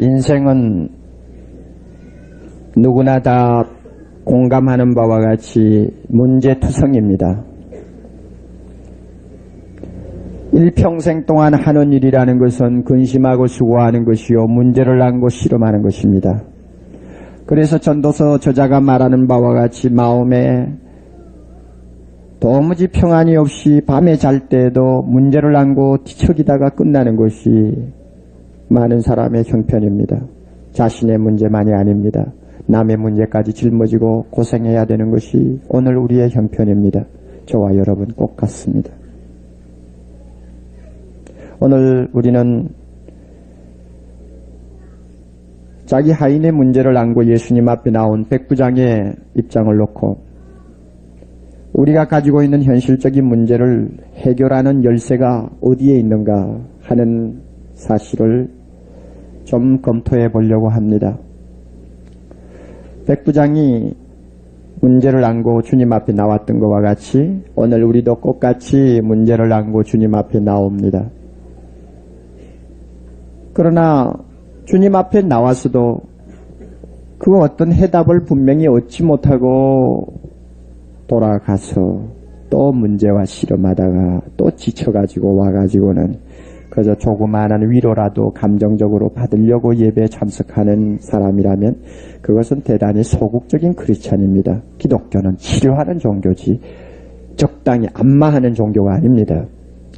인생은 누구나 다 공감하는 바와 같이 문제투성입니다. 일평생 동안 하는 일이라는 것은 근심하고 수고하는 것이요 문제를 안고 실험하는 것입니다. 그래서 전도서 저자가 말하는 바와 같이 마음에 도무지 평안이 없이 밤에 잘 때에도 문제를 안고 뒤척이다가 끝나는 것이 많은 사람의 형편입니다. 자신의 문제만이 아닙니다. 남의 문제까지 짊어지고 고생해야 되는 것이 오늘 우리의 형편입니다. 저와 여러분 꼭 같습니다. 오늘 우리는 자기 하인의 문제를 안고 예수님 앞에 나온 백부장의 입장을 놓고 우리가 가지고 있는 현실적인 문제를 해결하는 열쇠가 어디에 있는가 하는 사실을 좀 검토해 보려고 합니다. 백부장이 문제를 안고 주님 앞에 나왔던 것과 같이 오늘 우리도 똑같이 문제를 안고 주님 앞에 나옵니다. 그러나 주님 앞에 나와서도 그 어떤 해답을 분명히 얻지 못하고 돌아가서 또 문제와 씨름하다가 또 지쳐가지고 와가지고는 그저 조그마한 위로라도 감정적으로 받으려고 예배에 참석하는 사람이라면 그것은 대단히 소극적인 크리스찬입니다. 기독교는 치료하는 종교지 적당히 안마하는 종교가 아닙니다.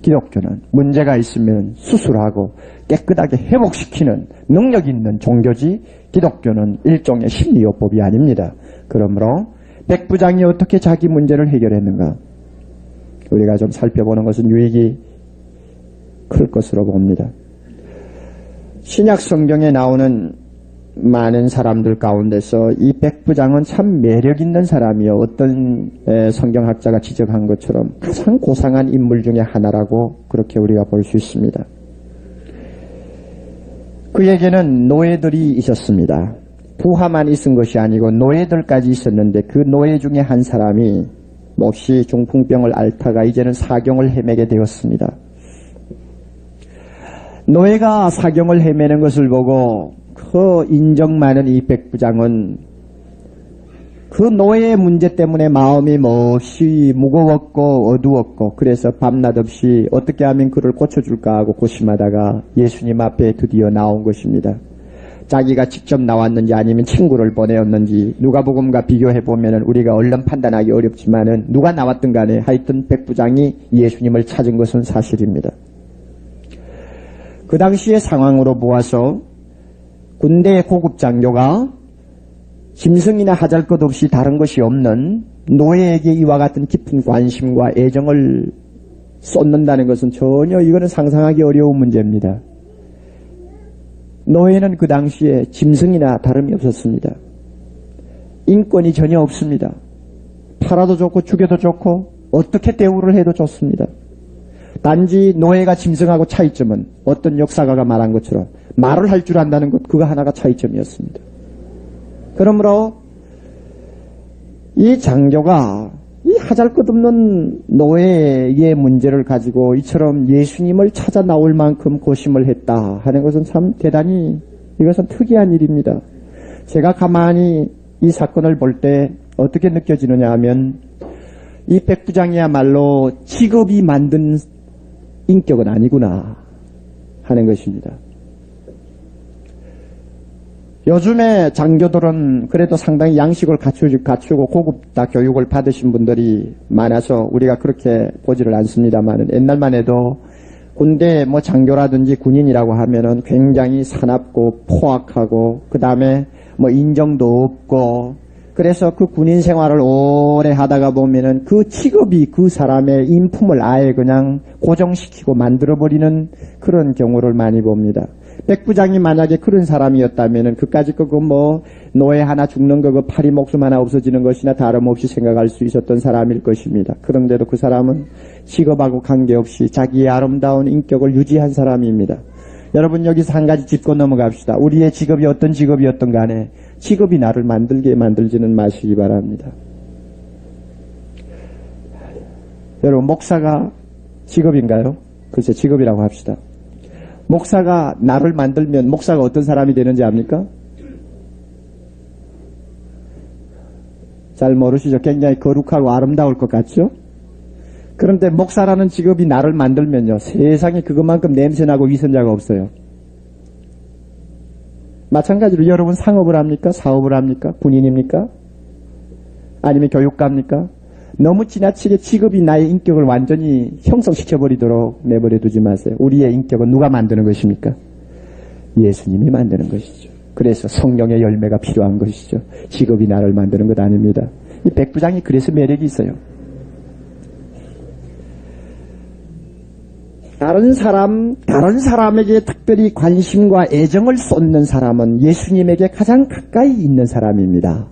기독교는 문제가 있으면 수술하고 깨끗하게 회복시키는 능력 있는 종교지 기독교는 일종의 심리요법이 아닙니다. 그러므로 백부장이 어떻게 자기 문제를 해결했는가 우리가 좀 살펴보는 것은 유익이 클 것으로 봅니다. 신약 성경에 나오는 많은 사람들 가운데서 이 백부장은 참 매력 있는 사람이요. 어떤 성경학자가 지적한 것처럼 가장 고상한 인물 중에 하나라고 그렇게 우리가 볼 수 있습니다. 그에게는 노예들이 있었습니다. 부하만 있은 것이 아니고 노예들까지 있었는데 그 노예 중에 한 사람이 몹시 중풍병을 앓다가 이제는 사경을 헤매게 되었습니다. 노예가 사경을 헤매는 것을 보고 그 인정 많은 이 백부장은 그 노예의 문제 때문에 마음이 몹시 무거웠고 어두웠고 그래서 밤낮 없이 어떻게 하면 그를 고쳐줄까 하고 고심하다가 예수님 앞에 드디어 나온 것입니다. 자기가 직접 나왔는지 아니면 친구를 보내었는지 누가복음과 비교해보면 우리가 얼른 판단하기 어렵지만은 누가 나왔든 간에 하여튼 백부장이 예수님을 찾은 것은 사실입니다. 그 당시의 상황으로 보아서 군대의 고급 장교가 짐승이나 하잘것없이 다른 것이 없는 노예에게 이와 같은 깊은 관심과 애정을 쏟는다는 것은 전혀 이거는 상상하기 어려운 문제입니다. 노예는 그 당시에 짐승이나 다름이 없었습니다. 인권이 전혀 없습니다. 팔아도 좋고 죽여도 좋고 어떻게 대우를 해도 좋습니다. 단지 노예가 짐승하고 차이점은 어떤 역사가가 말한 것처럼 말을 할 줄 안다는 것 그거 하나가 차이점이었습니다. 그러므로 이 장교가 이 하잘것없는 노예의 문제를 가지고 이처럼 예수님을 찾아 나올 만큼 고심을 했다 하는 것은 참 대단히 이것은 특이한 일입니다. 제가 가만히 이 사건을 볼 때 어떻게 느껴지느냐 하면 이 백부장이야말로 직업이 만든 인격은 아니구나 하는 것입니다. 요즘에 장교들은 그래도 상당히 양식을 갖추고 고급다 교육을 받으신 분들이 많아서 우리가 그렇게 보지를 않습니다만 옛날만 해도 군대 장교라든지 군인이라고 하면은 굉장히 사납고 포악하고 그 다음에 인정도 없고 그래서 그 군인 생활을 오래 하다가 보면은 그 직업이 그 사람의 인품을 아예 그냥 고정시키고 만들어버리는 그런 경우를 많이 봅니다. 백부장이 만약에 그런 사람이었다면은 그까짓 노예 하나 죽는 거 파리 목숨 하나 없어지는 것이나 다름없이 생각할 수 있었던 사람일 것입니다. 그런데도 그 사람은 직업하고 관계없이 자기의 아름다운 인격을 유지한 사람입니다. 여러분 여기서 한 가지 짚고 넘어갑시다. 우리의 직업이 어떤 직업이었던 간에 직업이 나를 만들게 만들지는 마시기 바랍니다. 여러분 목사가 직업인가요? 글쎄 직업이라고 합시다. 목사가 나를 만들면 목사가 어떤 사람이 되는지 압니까? 잘 모르시죠? 굉장히 거룩하고 아름다울 것 같죠? 그런데 목사라는 직업이 나를 만들면요, 세상에 그것만큼 냄새나고 위선자가 없어요. 마찬가지로 여러분 상업을 합니까? 사업을 합니까? 군인입니까? 아니면 교육가입니까? 너무 지나치게 직업이 나의 인격을 완전히 형성시켜버리도록 내버려 두지 마세요. 우리의 인격은 누가 만드는 것입니까? 예수님이 만드는 것이죠. 그래서 성령의 열매가 필요한 것이죠. 직업이 나를 만드는 것 아닙니다. 이 백부장이 그래서 매력이 있어요. 다른 사람에게 특별히 관심과 애정을 쏟는 사람은 예수님에게 가장 가까이 있는 사람입니다.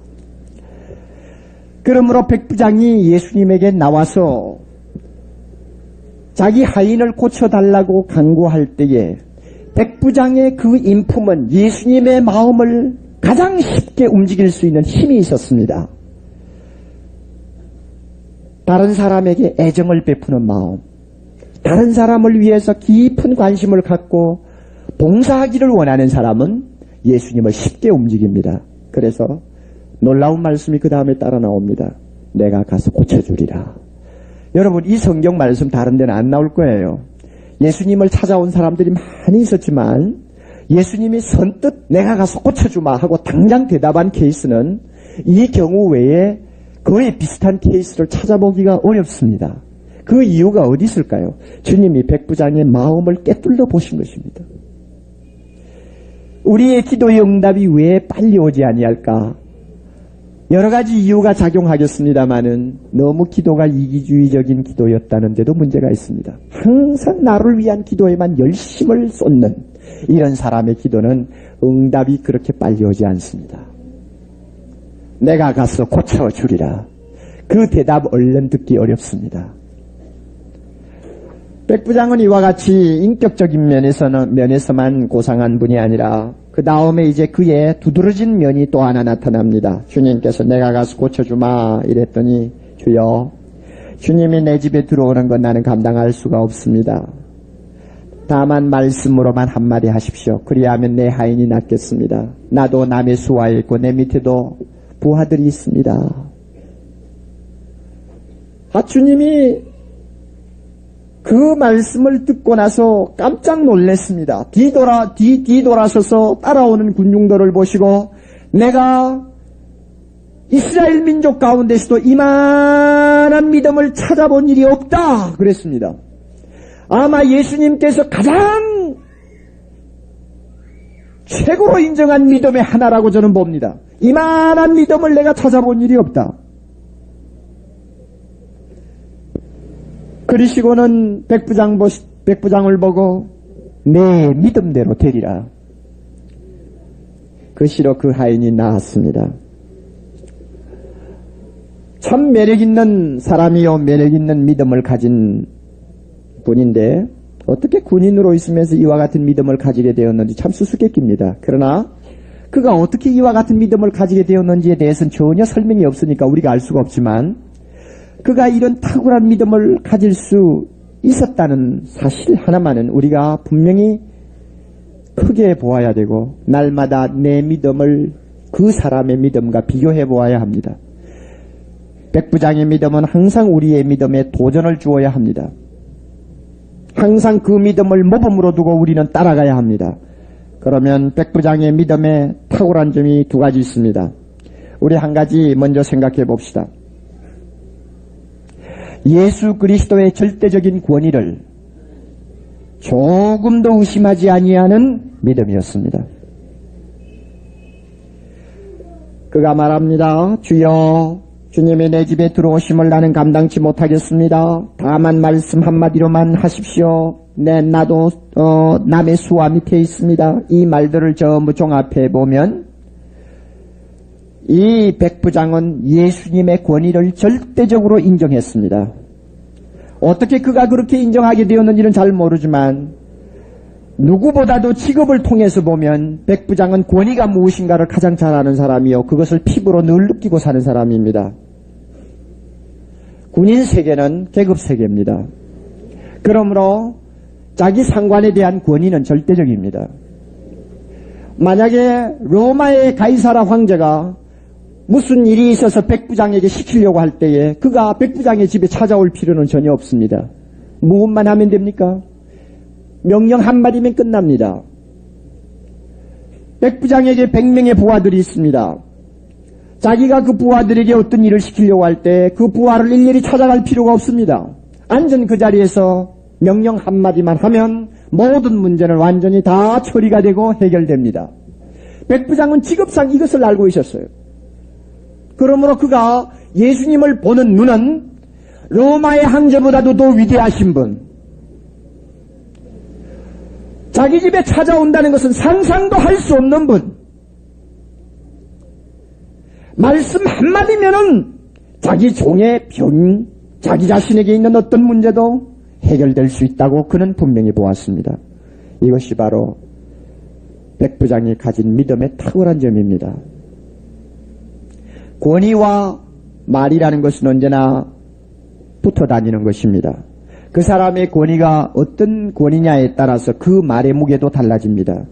그러므로 백부장이 예수님에게 나와서 자기 하인을 고쳐달라고 간구할 때에 백부장의 그 인품은 예수님의 마음을 가장 쉽게 움직일 수 있는 힘이 있었습니다. 다른 사람에게 애정을 베푸는 마음, 다른 사람을 위해서 깊은 관심을 갖고 봉사하기를 원하는 사람은 예수님을 쉽게 움직입니다. 그래서 놀라운 말씀이 그 다음에 따라 나옵니다. 내가 가서 고쳐주리라. 여러분, 이 성경 말씀 다른 데는 안 나올 거예요. 예수님을 찾아온 사람들이 많이 있었지만 예수님이 선뜻 내가 가서 고쳐주마 하고 당장 대답한 케이스는 이 경우 외에 그에 비슷한 케이스를 찾아보기가 어렵습니다. 그 이유가 어디 있을까요? 주님이 백부장의 마음을 꿰뚫려 보신 것입니다. 우리의 기도의 응답이 왜 빨리 오지 아니할까? 여러 가지 이유가 작용하겠습니다마는 너무 기도가 이기주의적인 기도였다는 데도 문제가 있습니다. 항상 나를 위한 기도에만 열심을 쏟는 이런 사람의 기도는 응답이 그렇게 빨리 오지 않습니다. 내가 가서 고쳐주리라. 그 대답 얼른 듣기 어렵습니다. 백부장은 이와 같이 인격적인 면에서만 고상한 분이 아니라 그 다음에 이제 그의 두드러진 면이 또 하나 나타납니다. 주님께서 내가 가서 고쳐주마 이랬더니 주여, 주님이 내 집에 들어오는 건 나는 감당할 수가 없습니다. 다만 말씀으로만 한마디 하십시오. 그리하면 내 하인이 낫겠습니다. 나도 남의 수하에 있고 내 밑에도 부하들이 있습니다. 주님이 그 말씀을 듣고 나서 깜짝 놀랐습니다. 뒤돌아서서 따라오는 군중들을 보시고 내가 이스라엘 민족 가운데서도 이만한 믿음을 찾아본 일이 없다 그랬습니다. 아마 예수님께서 가장 최고로 인정한 믿음의 하나라고 저는 봅니다. 이만한 믿음을 내가 찾아본 일이 없다. 그러시고는 백부장을 보고 내 믿음대로 되리라. 그 시로 그 하인이 나았습니다. 참 매력있는 사람이요 매력있는 믿음을 가진 분인데 어떻게 군인으로 있으면서 이와 같은 믿음을 가지게 되었는지 참 수수께끼입니다. 그러나 그가 어떻게 이와 같은 믿음을 가지게 되었는지에 대해서는 전혀 설명이 없으니까 우리가 알 수가 없지만 그가 이런 탁월한 믿음을 가질 수 있었다는 사실 하나만은 우리가 분명히 크게 보아야 되고 날마다 내 믿음을 그 사람의 믿음과 비교해 보아야 합니다. 백부장의 믿음은 항상 우리의 믿음에 도전을 주어야 합니다. 항상 그 믿음을 모범으로 두고 우리는 따라가야 합니다. 그러면 백부장의 믿음에 탁월한 점이 두 가지 있습니다. 우리 한 가지 먼저 생각해 봅시다. 예수 그리스도의 절대적인 권위를 조금도 의심하지 아니하는 믿음이었습니다. 그가 말합니다. 주여, 주님이 내 집에 들어오심을 나는 감당치 못하겠습니다. 다만 말씀 한마디로만 하십시오. 나도 남의 수와 밑에 있습니다. 이 말들을 전부 종합해 보면 이 백부장은 예수님의 권위를 절대적으로 인정했습니다. 어떻게 그가 그렇게 인정하게 되었는지는 잘 모르지만 누구보다도 직업을 통해서 보면 백부장은 권위가 무엇인가를 가장 잘 아는 사람이요 그것을 피부로 늘 느끼고 사는 사람입니다. 군인 세계는 계급 세계입니다. 그러므로 자기 상관에 대한 권위는 절대적입니다. 만약에 로마의 가이사라 황제가 무슨 일이 있어서 백부장에게 시키려고 할 때에 그가 백부장의 집에 찾아올 필요는 전혀 없습니다. 무엇만 하면 됩니까? 명령 한마디면 끝납니다. 백부장에게 100명의 부하들이 있습니다. 자기가 그 부하들에게 어떤 일을 시키려고 할 때 그 부하를 일일이 찾아갈 필요가 없습니다. 안전 그 자리에서 명령 한마디만 하면 모든 문제는 완전히 다 처리가 되고 해결됩니다. 백부장은 직업상 이것을 알고 있었어요. 그러므로 그가 예수님을 보는 눈은 로마의 황제보다도 더 위대하신 분, 자기 집에 찾아온다는 것은 상상도 할 수 없는 분, 말씀 한마디면은 자기 종의 병, 자기 자신에게 있는 어떤 문제도 해결될 수 있다고 그는 분명히 보았습니다. 이것이 바로 백부장이 가진 믿음의 탁월한 점입니다. 권위와 말이라는 것은 언제나 붙어 다니는 것입니다. 그 사람의 권위가 어떤 권위냐에 따라서 그 말의 무게도 달라집니다.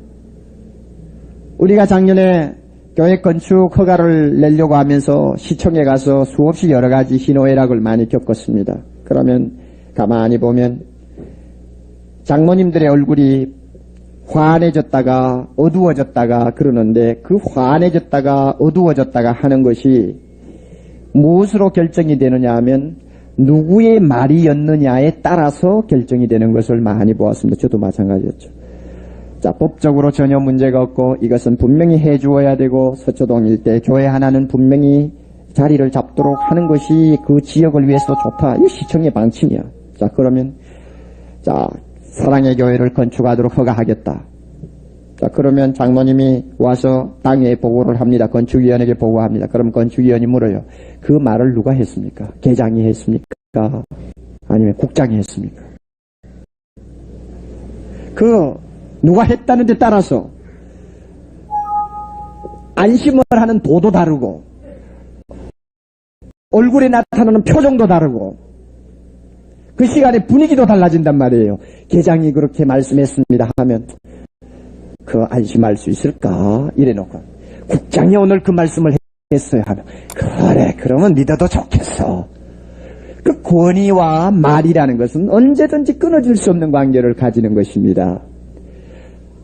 우리가 작년에 교회 건축 허가를 내려고 하면서 시청에 가서 수없이 여러 가지 희노애락을 많이 겪었습니다. 그러면 가만히 보면 장모님들의 얼굴이 환해졌다가 어두워졌다가 그러는데 그 환해졌다가 어두워졌다가 하는 것이 무엇으로 결정이 되느냐 하면 누구의 말이었느냐에 따라서 결정이 되는 것을 많이 보았습니다. 저도 마찬가지였죠. 자, 법적으로 전혀 문제가 없고 이것은 분명히 해주어야 되고 서초동 일대 교회 하나는 분명히 자리를 잡도록 하는 것이 그 지역을 위해서 좋다. 이 시청의 방침이야. 자, 그러면 자, 사랑의 교회를 건축하도록 허가하겠다. 자, 그러면 장모님이 와서 땅에 보고를 합니다. 건축위원에게 보고합니다. 그럼 건축위원이 물어요. 그 말을 누가 했습니까? 계장이 했습니까? 아니면 국장이 했습니까? 그 누가 했다는 데 따라서 안심을 하는 도도 다르고 얼굴에 나타나는 표정도 다르고 그 시간에 분위기도 달라진단 말이에요. 계장이 그렇게 말씀했습니다 하면 그 안심할 수 있을까? 이래놓고 국장이 오늘 그 말씀을 했어요 하면 그래 그러면 믿어도 좋겠어. 그 권위와 말이라는 것은 언제든지 끊어질 수 없는 관계를 가지는 것입니다.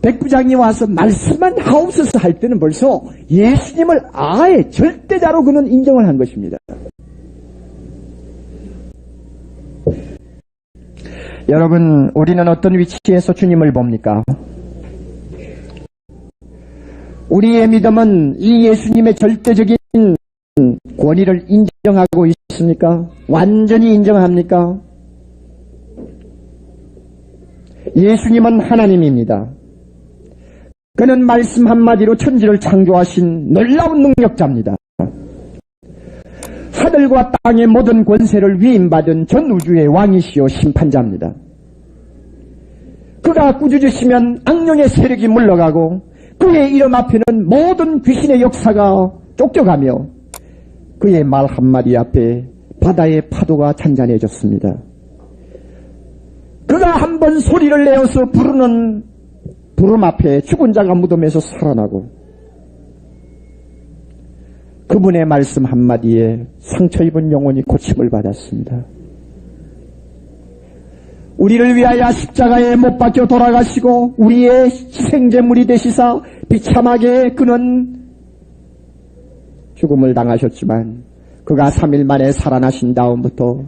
백부장이 와서 말씀만 하옵소서 할 때는 벌써 예수님을 아예 절대자로 그는 인정을 한 것입니다. 여러분, 우리는 어떤 위치에서 주님을 봅니까? 우리의 믿음은 이 예수님의 절대적인 권위를 인정하고 있습니까? 완전히 인정합니까? 예수님은 하나님입니다. 그는 말씀 한마디로 천지를 창조하신 놀라운 능력자입니다. 하늘과 땅의 모든 권세를 위임받은 전 우주의 왕이시오 심판자입니다. 그가 꾸짖으시면 악령의 세력이 물러가고 그의 이름 앞에는 모든 귀신의 역사가 쫓겨가며 그의 말 한마디 앞에 바다의 파도가 잔잔해졌습니다. 그가 한 번 소리를 내어서 부르는 부름 앞에 죽은 자가 무덤에서 살아나고 그분의 말씀 한마디에 상처 입은 영혼이 고침을 받았습니다. 우리를 위하여 십자가에 못 박혀 돌아가시고 우리의 희생제물이 되시사 비참하게 그는 죽음을 당하셨지만 그가 3일 만에 살아나신 다음부터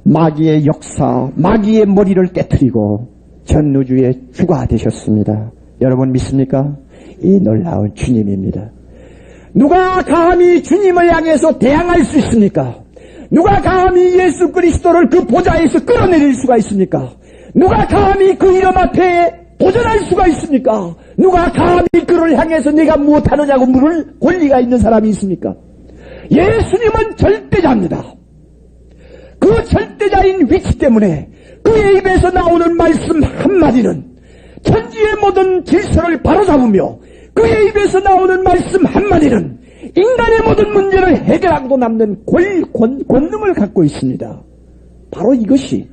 마귀의 역사, 마귀의 머리를 깨트리고 전 우주의 주가 되셨습니다. 여러분 믿습니까? 이 놀라운 주님입니다. 누가 감히 주님을 향해서 대항할 수 있습니까? 누가 감히 예수 그리스도를 그 보좌에서 끌어내릴 수가 있습니까? 누가 감히 그 이름 앞에 도전할 수가 있습니까? 누가 감히 그를 향해서 네가 무엇하느냐고 물을 권리가 있는 사람이 있습니까? 예수님은 절대자입니다. 그 절대자인 위치 때문에 그의 입에서 나오는 말씀 한마디는 천지의 모든 질서를 바로잡으며 그의 입에서 나오는 말씀 한마디는 인간의 모든 문제를 해결하고도 남는 권능을 갖고 있습니다. 바로 이것이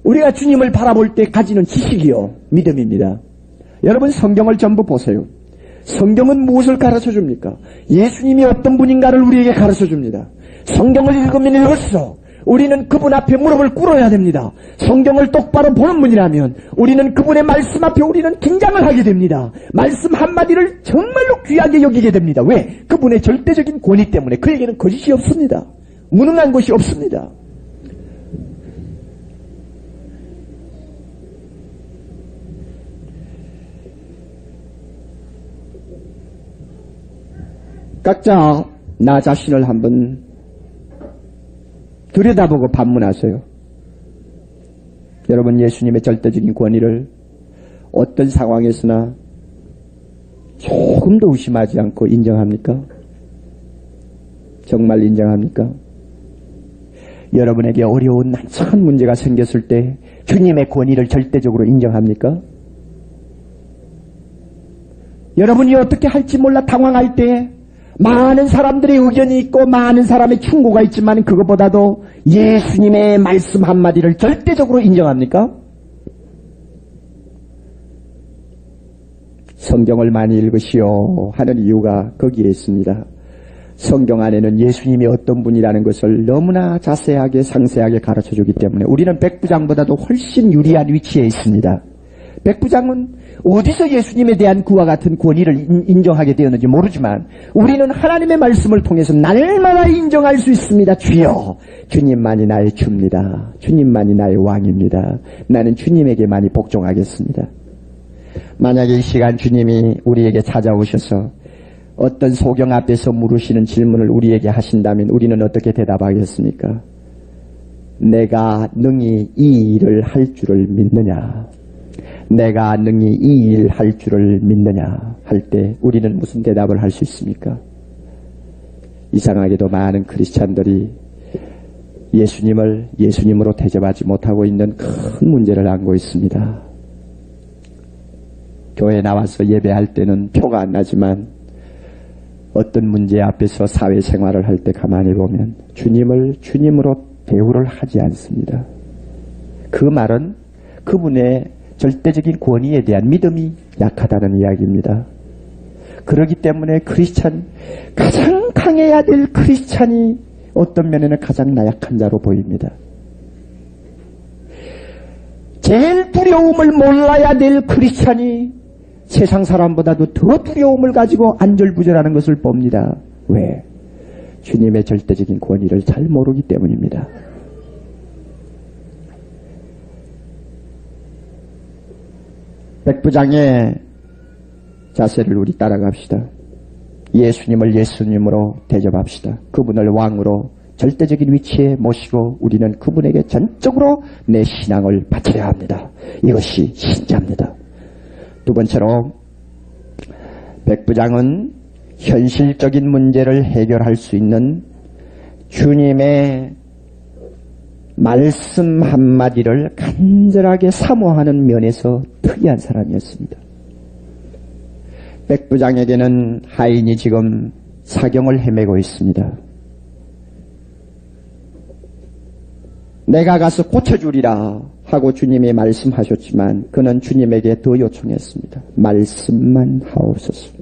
우리가 주님을 바라볼 때 가지는 지식이요, 믿음입니다. 여러분, 성경을 전부 보세요. 성경은 무엇을 가르쳐 줍니까? 예수님이 어떤 분인가를 우리에게 가르쳐 줍니다. 성경을 읽으면 읽을수록 우리는 그분 앞에 무릎을 꿇어야 됩니다. 성경을 똑바로 보는 분이라면 우리는 그분의 말씀 앞에 우리는 긴장을 하게 됩니다. 말씀 한마디를 정말로 귀하게 여기게 됩니다. 왜? 그분의 절대적인 권위 때문에. 그에게는 거짓이 없습니다. 무능한 것이 없습니다. 각자 나 자신을 한번 들여다보고 반문하세요. 여러분, 예수님의 절대적인 권위를 어떤 상황에서나 조금도 의심하지 않고 인정합니까? 정말 인정합니까? 여러분에게 어려운 난처한 문제가 생겼을 때 주님의 권위를 절대적으로 인정합니까? 여러분이 어떻게 할지 몰라 당황할 때 많은 사람들의 의견이 있고 많은 사람의 충고가 있지만 그것보다도 예수님의 말씀 한마디를 절대적으로 인정합니까? 성경을 많이 읽으시오 하는 이유가 거기에 있습니다. 성경 안에는 예수님이 어떤 분이라는 것을 너무나 자세하게 상세하게 가르쳐주기 때문에 우리는 백부장보다도 훨씬 유리한 위치에 있습니다. 백부장은 어디서 예수님에 대한 그와 같은 권위를 인정하게 되었는지 모르지만 우리는 하나님의 말씀을 통해서 날마다 인정할 수 있습니다. 주여, 주님만이 나의 주입니다. 주님만이 나의 왕입니다. 나는 주님에게만이 복종하겠습니다. 만약에 이 시간 주님이 우리에게 찾아오셔서 어떤 소경 앞에서 물으시는 질문을 우리에게 하신다면 우리는 어떻게 대답하겠습니까? 내가 능히 이 일을 할 줄을 믿느냐? 내가 능히 이 일 할 줄을 믿느냐 할 때 우리는 무슨 대답을 할 수 있습니까? 이상하게도 많은 크리스찬들이 예수님을 예수님으로 대접하지 못하고 있는 큰 문제를 안고 있습니다. 교회에 나와서 예배할 때는 표가 안 나지만 어떤 문제 앞에서 사회생활을 할 때 가만히 보면 주님을 주님으로 대우를 하지 않습니다. 그 말은 그분의 절대적인 권위에 대한 믿음이 약하다는 이야기입니다. 그렇기 때문에 크리스찬, 가장 강해야 될 크리스찬이 어떤 면에는 가장 나약한 자로 보입니다. 제일 두려움을 몰라야 될 크리스찬이 세상 사람보다도 더 두려움을 가지고 안절부절하는 것을 봅니다. 왜? 주님의 절대적인 권위를 잘 모르기 때문입니다. 백부장의 자세를 우리 따라갑시다. 예수님을 예수님으로 대접합시다. 그분을 왕으로 절대적인 위치에 모시고 우리는 그분에게 전적으로 내 신앙을 바쳐야 합니다. 이것이 신자입니다. 두 번째로 백부장은 현실적인 문제를 해결할 수 있는 주님의 말씀 한마디를 간절하게 사모하는 면에서 특이한 사람이었습니다. 백부장에게는 하인이 지금 사경을 헤매고 있습니다. 내가 가서 고쳐주리라 하고 주님이 말씀하셨지만 그는 주님에게 더 요청했습니다. 말씀만 하옵소서.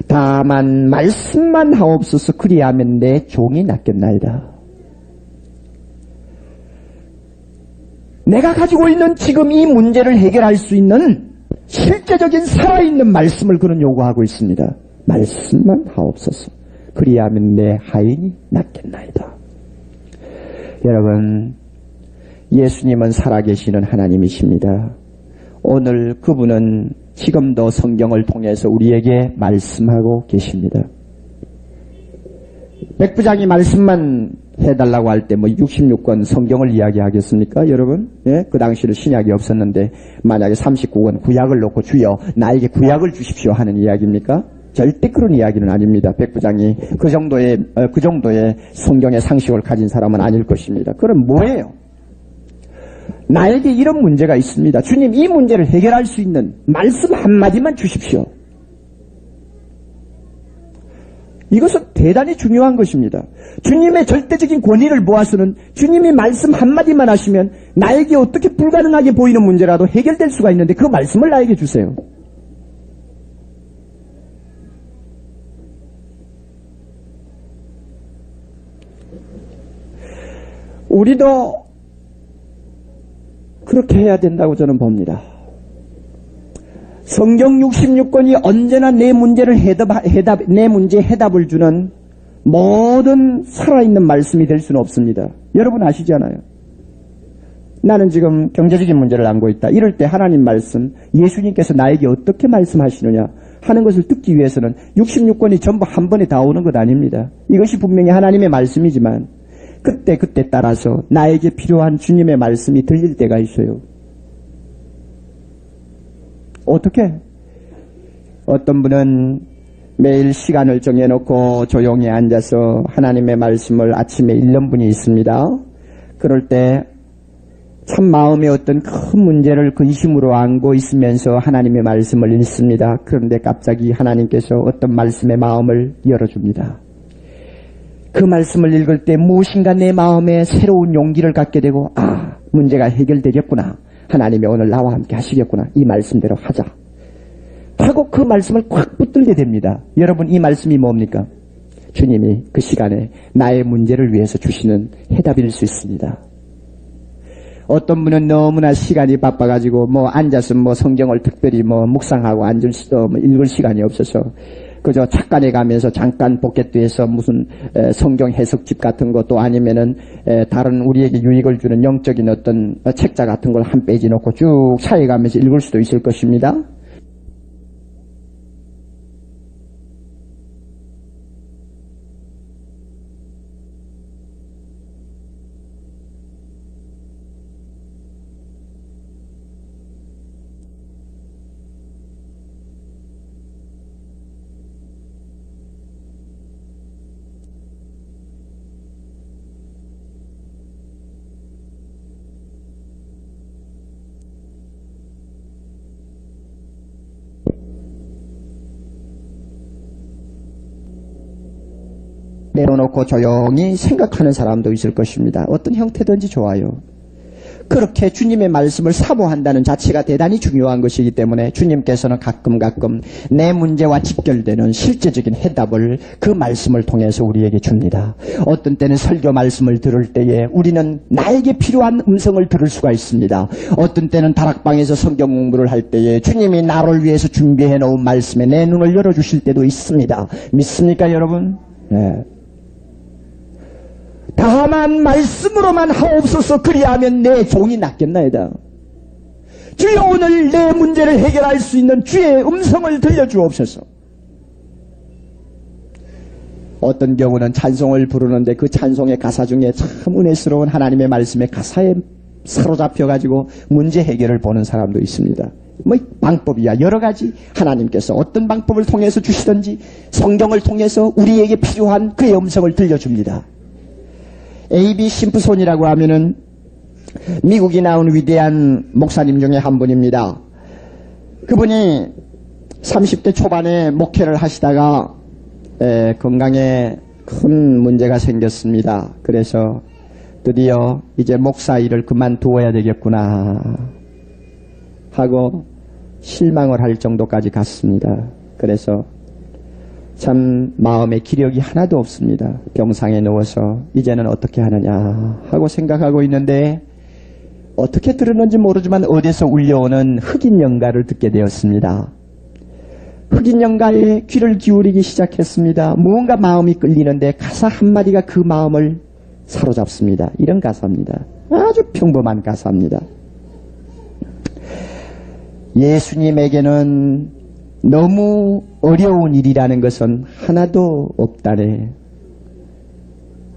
다만 말씀만 하옵소서. 그리하면 내 종이 낫겠나이다. 내가 가지고 있는 지금 이 문제를 해결할 수 있는 실제적인 살아있는 말씀을 그는 요구하고 있습니다. 말씀만 하옵소서. 그리하면 내 하인이 낫겠나이다. 여러분, 예수님은 살아계시는 하나님이십니다. 오늘 그분은 지금도 성경을 통해서 우리에게 말씀하고 계십니다. 백부장이 말씀만 해달라고 할 때 66권 성경을 이야기하겠습니까, 여러분? 예? 그 당시는 신약이 없었는데 만약에 39권 구약을 놓고 주여 나에게 구약을 주십시오 하는 이야기입니까? 절대 그런 이야기는 아닙니다. 백부장이 그 정도의 성경의 상식을 가진 사람은 아닐 것입니다. 그럼 뭐예요? 나에게 이런 문제가 있습니다. 주님, 이 문제를 해결할 수 있는 말씀 한마디만 주십시오. 이것은 대단히 중요한 것입니다. 주님의 절대적인 권위를 모아서는 주님이 말씀 한마디만 하시면 나에게 어떻게 불가능하게 보이는 문제라도 해결될 수가 있는데 그 말씀을 나에게 주세요. 우리도 그렇게 해야 된다고 저는 봅니다. 성경 66권이 언제나 내 문제를 내 문제에 해답을 주는 모든 살아있는 말씀이 될 수는 없습니다. 여러분 아시잖아요. 나는 지금 경제적인 문제를 안고 있다. 이럴 때 하나님 말씀, 예수님께서 나에게 어떻게 말씀하시느냐 하는 것을 듣기 위해서는 66권이 전부 한 번에 다 오는 것 아닙니다. 이것이 분명히 하나님의 말씀이지만 그때 따라서 나에게 필요한 주님의 말씀이 들릴 때가 있어요. 어떻게? 어떤 분은 매일 시간을 정해놓고 조용히 앉아서 하나님의 말씀을 아침에 읽는 분이 있습니다. 그럴 때 참 마음에 어떤 큰 문제를 근심으로 안고 있으면서 하나님의 말씀을 읽습니다. 그런데 갑자기 하나님께서 어떤 말씀의 마음을 열어줍니다. 그 말씀을 읽을 때 무엇인가 내 마음에 새로운 용기를 갖게 되고 문제가 해결되겠구나. 하나님이 오늘 나와 함께 하시겠구나. 이 말씀대로 하자. 하고 그 말씀을 꽉 붙들게 됩니다. 여러분 이 말씀이 뭡니까? 주님이 그 시간에 나의 문제를 위해서 주시는 해답일 수 있습니다. 어떤 분은 너무나 시간이 바빠가지고 앉아서 성경을 특별히 묵상하고 읽을 시간이 없어서 그저 착간에 가면서 잠깐 포켓에서 무슨 성경 해석집 같은 것도 아니면은 다른 우리에게 유익을 주는 영적인 어떤 책자 같은 걸 한 페이지 놓고 쭉 차에 가면서 읽을 수도 있을 것입니다. 내려놓고 조용히 생각하는 사람도 있을 것입니다. 어떤 형태든지 좋아요. 그렇게 주님의 말씀을 사모한다는 자체가 대단히 중요한 것이기 때문에 주님께서는 가끔 내 문제와 직결되는 실제적인 해답을 그 말씀을 통해서 우리에게 줍니다. 어떤 때는 설교 말씀을 들을 때에 우리는 나에게 필요한 음성을 들을 수가 있습니다. 어떤 때는 다락방에서 성경 공부를 할 때에 주님이 나를 위해서 준비해 놓은 말씀에 내 눈을 열어주실 때도 있습니다. 믿습니까 여러분? 네. 다만 말씀으로만 하옵소서. 그리하면 내 종이 낫겠나이다. 주여 오늘 내 문제를 해결할 수 있는 주의 음성을 들려주옵소서. 어떤 경우는 찬송을 부르는데 그 찬송의 가사 중에 참 은혜스러운 하나님의 말씀의 가사에 사로잡혀가지고 문제 해결을 보는 사람도 있습니다. 방법이야 여러 가지 하나님께서 어떤 방법을 통해서 주시든지 성경을 통해서 우리에게 필요한 그의 음성을 들려줍니다. A.B. 심프손이라고 하면은 미국이 나온 위대한 목사님 중에 한 분입니다. 그분이 30대 초반에 목회를 하시다가 건강에 큰 문제가 생겼습니다. 그래서 드디어 이제 목사 일을 그만두어야 되겠구나 하고 실망을 할 정도까지 갔습니다. 그래서 참 마음에 기력이 하나도 없습니다. 병상에 누워서 이제는 어떻게 하느냐 하고 생각하고 있는데 어떻게 들었는지 모르지만 어디서 울려오는 흑인 연가를 듣게 되었습니다. 흑인 연가에 귀를 기울이기 시작했습니다. 무언가 마음이 끌리는데 가사 한마디가 그 마음을 사로잡습니다. 이런 가사입니다. 아주 평범한 가사입니다. 예수님에게는 너무 어려운 일이라는 것은 하나도 없다네.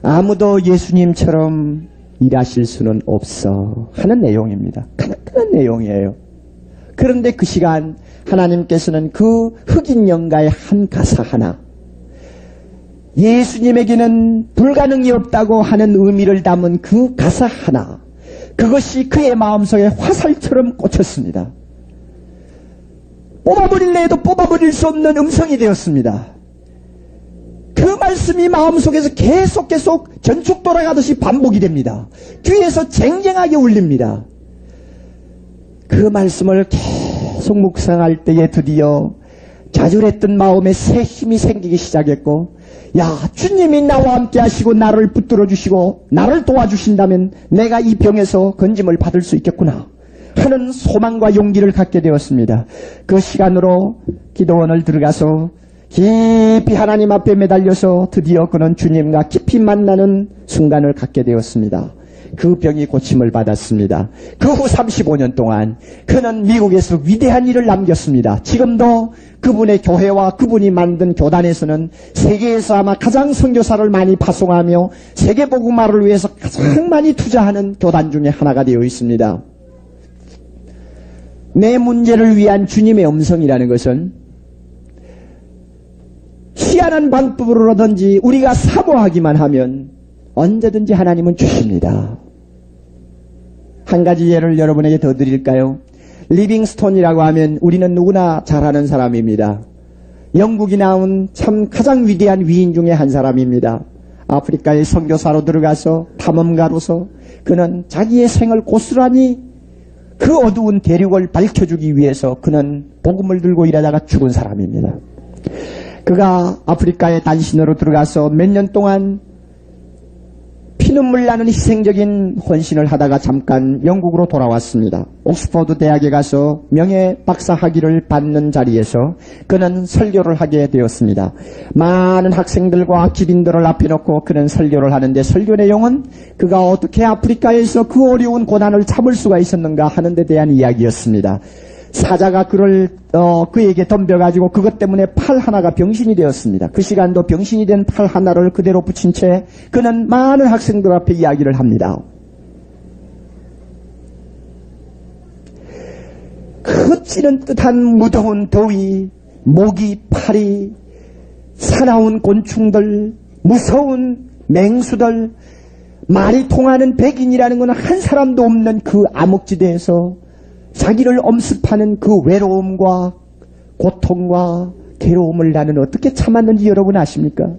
아무도 예수님처럼 일하실 수는 없어 하는 내용입니다. 간단한 내용이에요. 그런데 그 시간 하나님께서는 그 흑인 연가의 한 가사 하나, 예수님에게는 불가능이 없다고 하는 의미를 담은 그 가사 하나, 그것이 그의 마음속에 화살처럼 꽂혔습니다. 뽑아버릴래 해도 뽑아버릴 수 없는 음성이 되었습니다. 그 말씀이 마음속에서 계속 전축 돌아가듯이 반복이 됩니다. 귀에서 쟁쟁하게 울립니다. 그 말씀을 계속 묵상할 때에 드디어 좌절했던 마음에 새 힘이 생기기 시작했고, 야, 주님이 나와 함께 하시고 나를 붙들어 주시고 나를 도와주신다면 내가 이 병에서 건짐을 받을 수 있겠구나 하는 소망과 용기를 갖게 되었습니다. 그 시간으로 기도원을 들어가서 깊이 하나님 앞에 매달려서 드디어 그는 주님과 깊이 만나는 순간을 갖게 되었습니다. 그 병이 고침을 받았습니다. 그 후 35년 동안 그는 미국에서 위대한 일을 남겼습니다. 지금도 그분의 교회와 그분이 만든 교단에서는 세계에서 아마 가장 선교사를 많이 파송하며 세계복음화를 위해서 가장 많이 투자하는 교단 중에 하나가 되어 있습니다. 내 문제를 위한 주님의 음성이라는 것은 희한한 방법으로든지 우리가 사모하기만 하면 언제든지 하나님은 주십니다. 한 가지 예를 여러분에게 더 드릴까요? 리빙스톤이라고 하면 우리는 누구나 잘 아는 사람입니다. 영국이 나온 참 가장 위대한 위인 중에 한 사람입니다. 아프리카의 선교사로 들어가서 탐험가로서 그는 자기의 생을 고스란히 그 어두운 대륙을 밝혀주기 위해서 그는 복음을 들고 일하다가 죽은 사람입니다. 그가 아프리카의 단신으로 들어가서 몇 년 동안 피눈물 나는 희생적인 헌신을 하다가 잠깐 영국으로 돌아왔습니다. 옥스퍼드 대학에 가서 명예 박사 학위를 받는 자리에서 그는 설교를 하게 되었습니다. 많은 학생들과 기린들을 앞에 놓고 그는 설교를 하는데 설교 내용은 그가 어떻게 아프리카에서 그 어려운 고난을 참을 수가 있었는가 하는 데 대한 이야기였습니다. 사자가 그에게 덤벼가지고 그것 때문에 팔 하나가 병신이 되었습니다. 그 시간도 병신이 된 팔 하나를 그대로 붙인 채 그는 많은 학생들 앞에 이야기를 합니다. 그 찌는 듯한 무더운 더위, 모기, 파리, 사나운 곤충들, 무서운 맹수들, 말이 통하는 백인이라는 것은 한 사람도 없는 그 암흑지대에서 자기를 엄습하는 그 외로움과 고통과 괴로움을 나는 어떻게 참았는지 여러분 아십니까?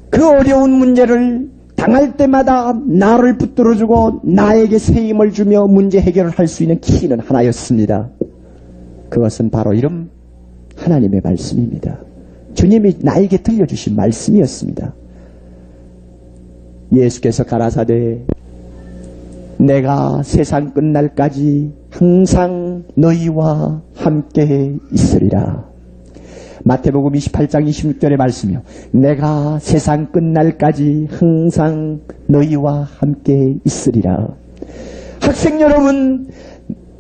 그 어려운 문제를 당할 때마다 나를 붙들어주고 나에게 새 힘을 주며 문제 해결을 할 수 있는 키는 하나였습니다. 그것은 바로 이런 하나님의 말씀입니다. 주님이 나에게 들려주신 말씀이었습니다. 예수께서 가라사대 내가 세상 끝날까지 항상 너희와 함께 있으리라. 마태복음 28장 26절의 말씀이요. 내가 세상 끝날까지 항상 너희와 함께 있으리라. 학생 여러분,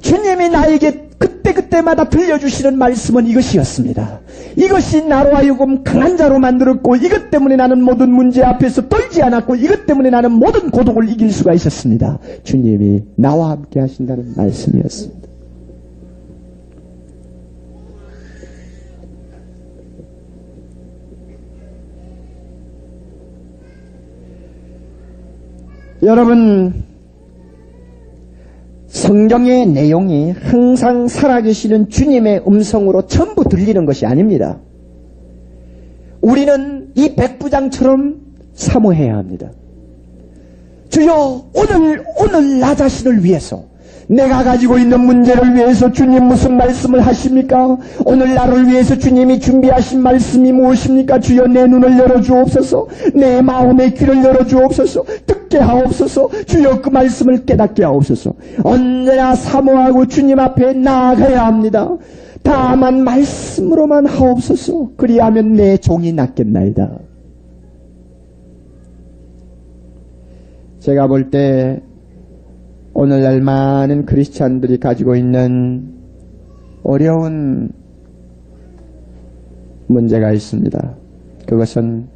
주님이 나에게 그때마다 들려주시는 말씀은 이것이었습니다. 이것이 나로 하여금 강한 자로 만들었고 이것 때문에 나는 모든 문제 앞에서 떨지 않았고 이것 때문에 나는 모든 고독을 이길 수가 있었습니다. 주님이 나와 함께 하신다는 말씀이었습니다. 여러분, 성경의 내용이 항상 살아계시는 주님의 음성으로 전부 들리는 것이 아닙니다. 우리는 이 백부장처럼 사모해야 합니다. 주여, 오늘 나 자신을 위해서, 내가 가지고 있는 문제를 위해서 주님 무슨 말씀을 하십니까? 오늘 나를 위해서 주님이 준비하신 말씀이 무엇입니까? 주여, 내 눈을 열어주옵소서, 내 마음의 귀를 열어주옵소서, 듣게 하옵소서, 주여 그 말씀을 깨닫게 하옵소서. 언제나 사모하고 주님 앞에 나아가야 합니다. 다만 말씀으로만 하옵소서. 그리하면 내 종이 낫겠나이다. 제가 볼 때 오늘날 많은 크리스찬들이 가지고 있는 어려운 문제가 있습니다. 그것은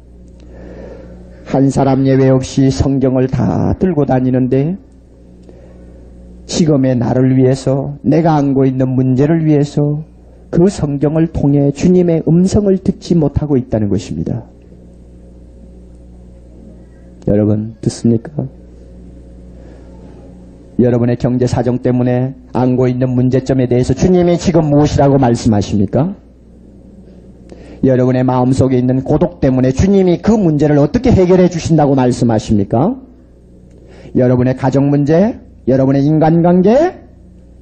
한 사람 예외 없이 성경을 다 들고 다니는데 지금의 나를 위해서, 내가 안고 있는 문제를 위해서 그 성경을 통해 주님의 음성을 듣지 못하고 있다는 것입니다. 여러분 듣습니까? 여러분의 경제 사정 때문에 안고 있는 문제점에 대해서 주님이 지금 무엇이라고 말씀하십니까? 여러분의 마음속에 있는 고독 때문에 주님이 그 문제를 어떻게 해결해 주신다고 말씀하십니까? 여러분의 가정 문제, 여러분의 인간관계,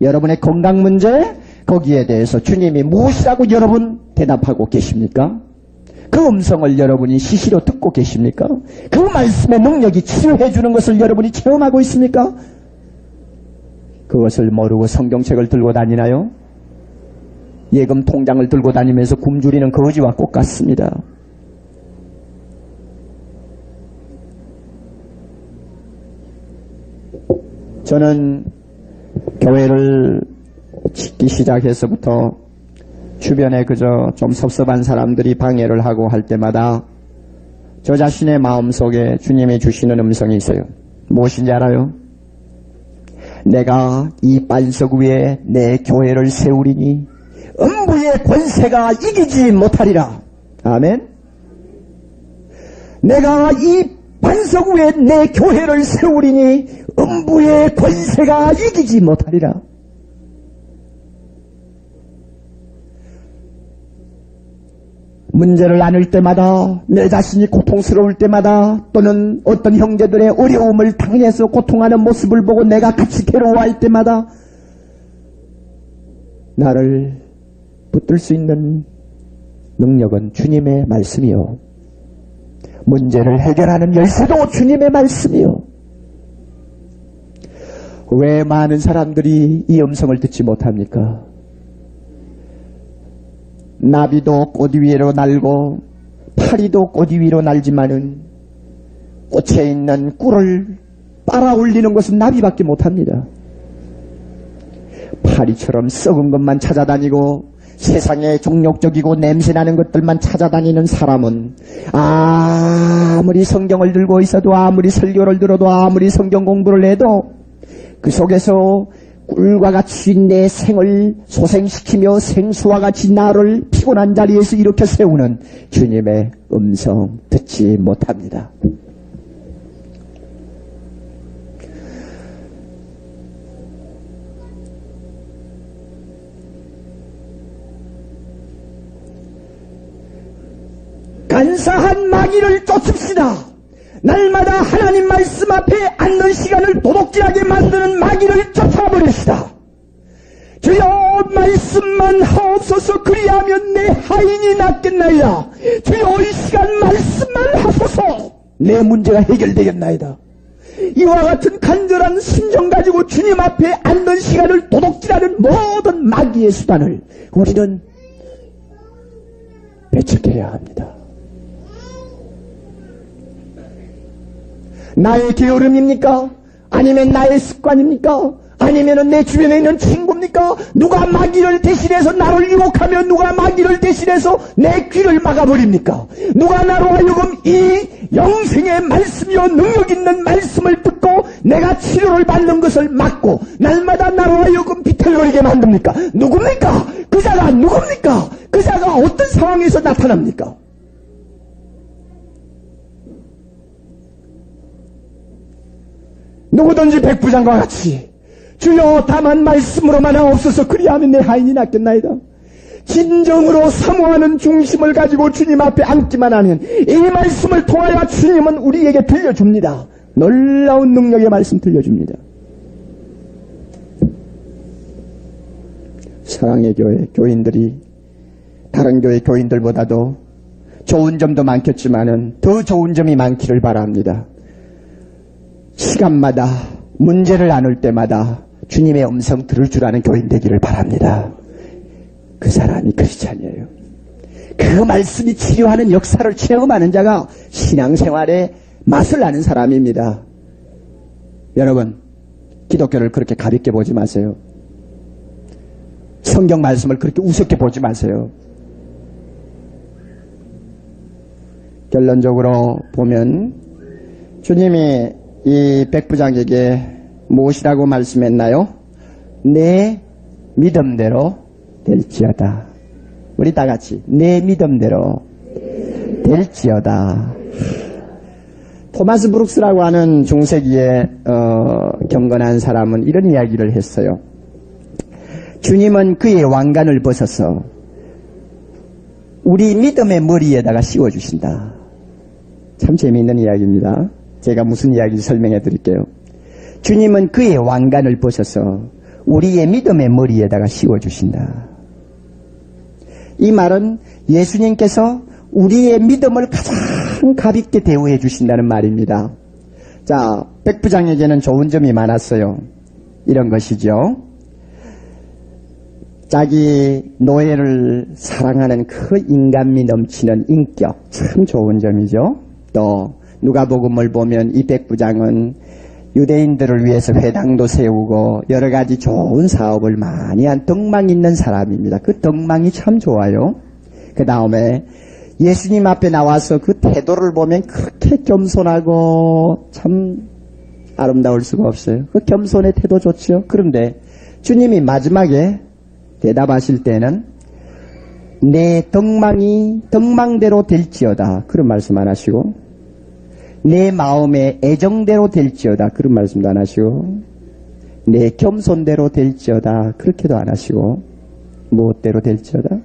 여러분의 건강 문제, 거기에 대해서 주님이 무엇이라고 여러분 대답하고 계십니까? 그 음성을 여러분이 시시로 듣고 계십니까? 그 말씀의 능력이 치료해 주는 것을 여러분이 체험하고 있습니까? 그것을 모르고 성경책을 들고 다니나요? 예금 통장을 들고 다니면서 굶주리는 거지와 똑같습니다. 저는 교회를 짓기 시작해서부터 주변에 그저 좀 섭섭한 사람들이 방해를 하고 할 때마다 저 자신의 마음속에 주님이 주시는 음성이 있어요. 무엇인지 알아요? 내가 이 반석 위에 내 교회를 세우리니 음부의 권세가 이기지 못하리라. 아멘. 내가 이 반석 위에 내 교회를 세우리니 음부의 권세가 이기지 못하리라. 문제를 안을 때마다, 내 자신이 고통스러울 때마다, 또는 어떤 형제들의 어려움을 당해서 고통하는 모습을 보고 내가 같이 괴로워할 때마다 나를 붙들 수 있는 능력은 주님의 말씀이요, 문제를 해결하는 열쇠도 주님의 말씀이요. 왜 많은 사람들이 이 음성을 듣지 못합니까? 나비도 꽃 위로 날고 파리도 꽃 위로 날지만은 꽃에 있는 꿀을 빨아올리는 것은 나비밖에 못합니다. 파리처럼 썩은 것만 찾아다니고 세상에 종욕적이고 냄새나는 것들만 찾아다니는 사람은 아무리 성경을 들고 있어도, 아무리 설교를 들어도, 아무리 성경 공부를 해도 그 속에서 꿀과 같이 내 생을 소생시키며 생수와 같이 나를 피곤한 자리에서 일으켜 세우는 주님의 음성 듣지 못합니다. 간사한 마귀를 쫓읍시다. 날마다 하나님 말씀 앞에 앉는 시간을 도둑질하게 만드는 마귀를 쫓아버립시다. 주여 말씀만 하옵소서. 그리하면 내 하인이 낫겠나이다. 주여 이 시간 말씀만 하소서. 내 문제가 해결되겠나이다. 이와 같은 간절한 심정 가지고 주님 앞에 앉는 시간을 도둑질하는 모든 마귀의 수단을 우리는 배척해야 합니다. 나의 게으름입니까? 아니면 나의 습관입니까? 아니면 내 주변에 있는 친구입니까? 누가 마귀를 대신해서 나를 유혹하며 누가 마귀를 대신해서 내 귀를 막아버립니까? 누가 나로 하여금 이 영생의 말씀이요 능력 있는 말씀을 듣고 내가 치료를 받는 것을 막고 날마다 나로 하여금 비틀거리게 만듭니까? 누굽니까? 그 자가 누굽니까? 그 자가 어떤 상황에서 나타납니까? 누구든지 백부장과 같이 주여 다만 말씀으로만 하옵소서. 그리하면 내 하인이 낫겠나이다. 진정으로 사모하는 중심을 가지고 주님 앞에 앉기만 하면 이 말씀을 통하여 주님은 우리에게 들려줍니다. 놀라운 능력의 말씀 들려줍니다. 사랑의 교회 교인들이 다른 교회 교인들보다도 좋은 점도 많겠지만은 더 좋은 점이 많기를 바랍니다. 시간마다 문제를 안을 때마다 주님의 음성 들을 줄 아는 교인 되기를 바랍니다. 그 사람이 크리스찬이에요. 그 말씀이 치료하는 역사를 체험하는 자가 신앙생활에 맛을 아는 사람입니다. 여러분, 기독교를 그렇게 가볍게 보지 마세요. 성경 말씀을 그렇게 우습게 보지 마세요. 결론적으로 보면 주님이 이 백부장에게 무엇이라고 말씀했나요? 내 믿음대로 될지어다. 우리 다 같이 내 믿음대로 될지어다. 토마스 브룩스라고 하는 중세기에 경건한 사람은 이런 이야기를 했어요. 주님은 그의 왕관을 벗어서 우리 믿음의 머리에다가 씌워주신다. 참 재미있는 이야기입니다. 제가 무슨 이야기인지 설명해 드릴게요. 주님은 그의 왕관을 벗어서 우리의 믿음의 머리에다가 씌워주신다. 이 말은 예수님께서 우리의 믿음을 가장 가볍게 대우해 주신다는 말입니다. 자, 백부장에게는 좋은 점이 많았어요. 이런 것이죠. 자기 노예를 사랑하는 그 인간미 넘치는 인격, 참 좋은 점이죠. 또 누가복음을 보면 이 백부장은 유대인들을 위해서 회당도 세우고 여러 가지 좋은 사업을 많이 한 덕망 있는 사람입니다. 그 덕망이 참 좋아요. 그 다음에 예수님 앞에 나와서 그 태도를 보면 그렇게 겸손하고 참 아름다울 수가 없어요. 그 겸손의 태도 좋죠. 그런데 주님이 마지막에 대답하실 때는 내 덕망이 덕망대로 될지어다 그런 말씀 안 하시고, 내 마음의 애정대로 될지어다 그런 말씀도 안 하시고, 내 겸손대로 될지어다 그렇게도 안 하시고, 무엇대로 될지어다?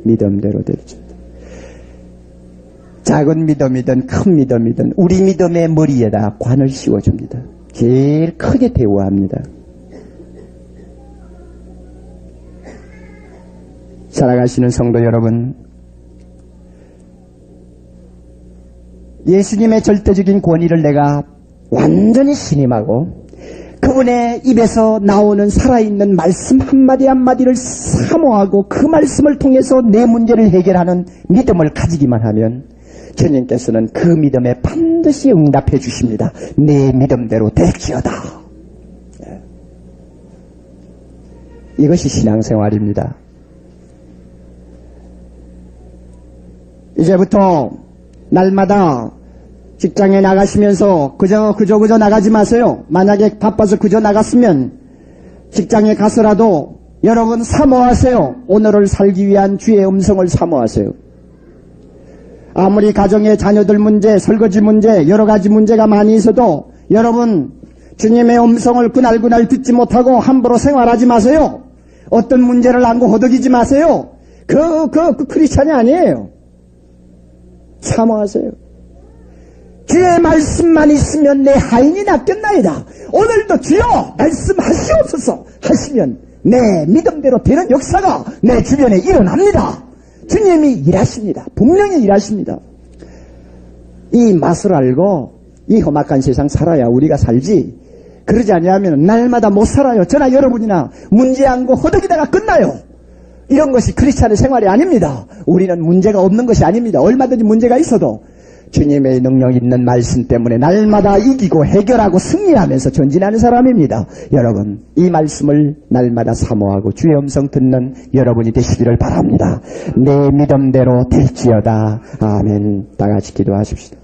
믿음대로 될지어다. 작은 믿음이든 큰 믿음이든 우리 믿음의 머리에다 관을 씌워줍니다. 제일 크게 대우합니다. 살아가시는 성도 여러분, 예수님의 절대적인 권위를 내가 완전히 신임하고 그분의 입에서 나오는 살아있는 말씀 한마디 한마디를 사모하고 그 말씀을 통해서 내 문제를 해결하는 믿음을 가지기만 하면 주님께서는 그 믿음에 반드시 응답해 주십니다. 내 믿음대로 될지어다. 이것이 신앙생활입니다. 이제부터 날마다 직장에 나가시면서 그저 나가지 마세요. 만약에 바빠서 그저 나갔으면 직장에 가서라도 여러분 사모하세요. 오늘을 살기 위한 주의 음성을 사모하세요. 아무리 가정의 자녀들 문제, 설거지 문제, 여러 가지 문제가 많이 있어도 여러분 주님의 음성을 그날 듣지 못하고 함부로 생활하지 마세요. 어떤 문제를 안고 허덕이지 마세요. 그 크리스찬이 아니에요. 사모하세요. 주의 말씀만 있으면 내 하인이 낫겠나이다. 오늘도 주여 말씀하시옵소서 하시면 내 믿음대로 되는 역사가 내 주변에 일어납니다. 주님이 일하십니다. 분명히 일하십니다. 이 맛을 알고 이 험악한 세상 살아야 우리가 살지, 그러지 아니하면 날마다 못 살아요. 저나 여러분이나 문제 안고 허덕이다가 끝나요. 이런 것이 크리스찬의 생활이 아닙니다. 우리는 문제가 없는 것이 아닙니다. 얼마든지 문제가 있어도 주님의 능력 있는 말씀 때문에 날마다 이기고 해결하고 승리하면서 전진하는 사람입니다. 여러분, 이 말씀을 날마다 사모하고 주의 음성 듣는 여러분이 되시기를 바랍니다. 내 믿음대로 될지어다. 아멘. 다 같이 기도하십시다.